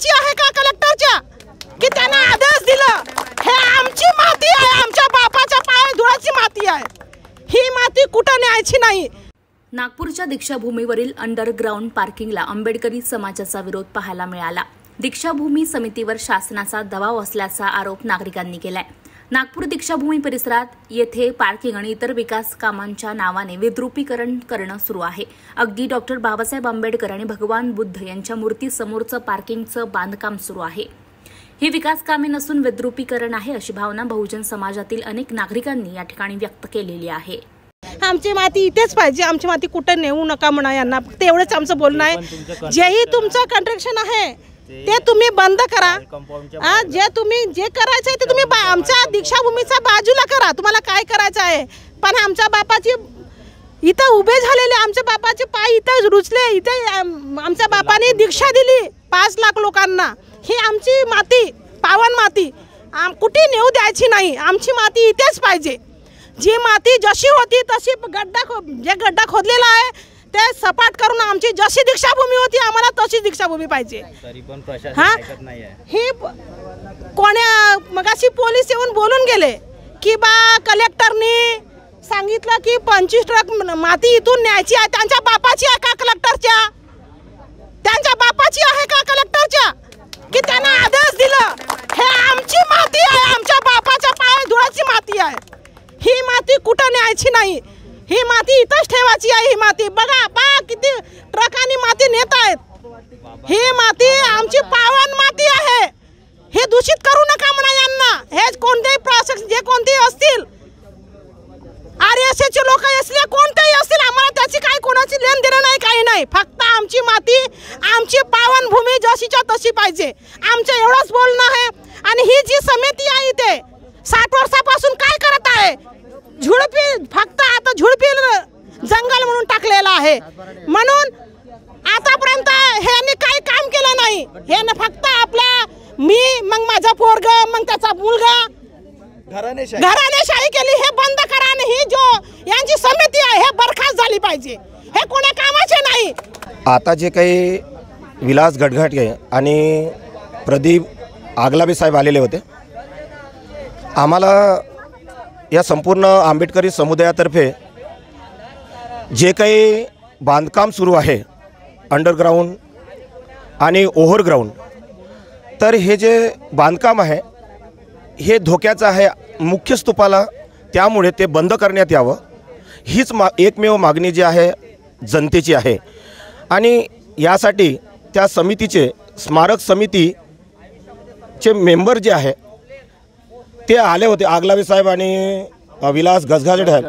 ठेवायची आहे का कलेक्टरच्या की त्यांना आदेश दिला? हे आमची माती आहे, आमच्या बापाच्या पाय धुळाची माती आहे, ही माती कुठं न्यायची नाही। नागपूरच्या दीक्षाभूमीवरील अंडरग्राउंड पार्किंगला आंबेडकरी समाजाचा विरोध पाहायला मिळाला। दीक्षाभूमी समितीवर शासनाचा दबाव असल्याचा आरोप नागरिकांनी केलाय। नागपूर दीक्षाभूमी परिसरात येथे पार्किंग आणि इतर विकास कामांच्या नावाने विद्रुपीकरण करणं सुरू आहे। अगदी डॉक्टर बाबासाहेब आंबेडकर आणि भगवान बुद्ध यांच्या मूर्ती समोरचं पार्किंगचं बांधकाम सुरू आहे। ही विकास कामे नसून विद्रुपीकरण आहे अशी भावना बहुजन समाजातील अनेक नागरिकांनी या ठिकाणी व्यक्त केलेली आहे। आमची माती इथेच पाहिजे, आमची माती कुठे नेऊ नका म्हणा यांना, तेवढंच आमचं बोलणं आहे। जेही तुमचं कंस्ट्रक्शन आहे ते तुम्ही बंद करा, जे तुम्ही जे करायचं आहे ते तुम्ही आमच्या दीक्षाभूमीच्या बाजूला करा, तुम्हाला काय करायचं आहे। पण आमच्या बापाची इथं उभे झालेले, आमच्या बापाचे पाय इथं रुचले, इथे आमच्या बापाने दीक्षा दिली 5 लाख लोकांना। ही आमची माती, पावन माती कुठे नेऊ द्यायची नाही, आमची माती इथेच पाहिजे। जी माती जशी होती तशी गड्डा खोदलेला आहे ते सपाट करून आमची जशी दीक्षाभूमी होती आम्हाला तशी दीक्षाभूमी पाहिजे। ही कोण्या मगाशी पोलीस येऊन बोलून गेले की बा कलेक्टरनी सांगितलं की 25 ट्रक माती इथून न्यायची आहे। त्यांच्या बापाची आहे का कलेक्टरच्या? त्यांच्या बापाची आहे का कलेक्टरच्या की त्यांना आदेश दिला? हे आमची माती आहे, आमच्या बापाच्या पाय धुळाची माती आहे, ही माती कुठं न्यायची नाही, ही माती इथंच ठेवायची आहे। ही माती बघा किती ट्रकांनी माती नेत आहेत, ही माती आमची पावन माती आहे, हे दूषित करू नका म्हणा यांना। हे कोणतेही प्रोसेस जे कोणतेही असतील RSSचे लोक असले कोणतेही असतील, आम्हाला त्याची काही कोणाची लेन देणं नाही, काही नाही। फक्त आमची माती, आमची पावन भूमी जशीच्या तशी पाहिजे, आमचं एवढंच बोलणं आहे। आणि ही जी समिती आहे इथे 60 वर्षापासून काय करत आहे? झुडपी, फक्त आता झुडपी जंगल म्हणून टाकलेला आहे, म्हणून आतापर्यंत ह्यांनी काही काम केलं नाही। हे फक्त आपला मी, मग माझा पोरग, मग त्याचा मुलगा घराणेशाही केली। हे बंद करा आणि ही जो यांची समिती आहे हे बरखास्त झाली पाहिजे, हे कोणा कामाचे नाही। आता जे काही विलास गडघाटे आणि प्रदीप आगलाबे साहेब आलेले होते, आम्हाला या संपूर्ण आंबेडकरी समुदायातर्फे जे काही बांधकाम सुरू आहे अंडरग्राउंड आणि ओव्हरग्राउंड, तर हे जे बांधकाम आहे हे धोक्याचं आहे मुख्य स्तूपाला, त्यामुळे ते बंद करण्यात यावं हीच एकमेव मागणी जी आहे जनतेची आहे। आणि यासाठी त्या समितीचे स्मारक समितीचे मेंबर जे आहे ते आले होते, आगलाबे साहेब आणि विलास गजघाटे साहेब।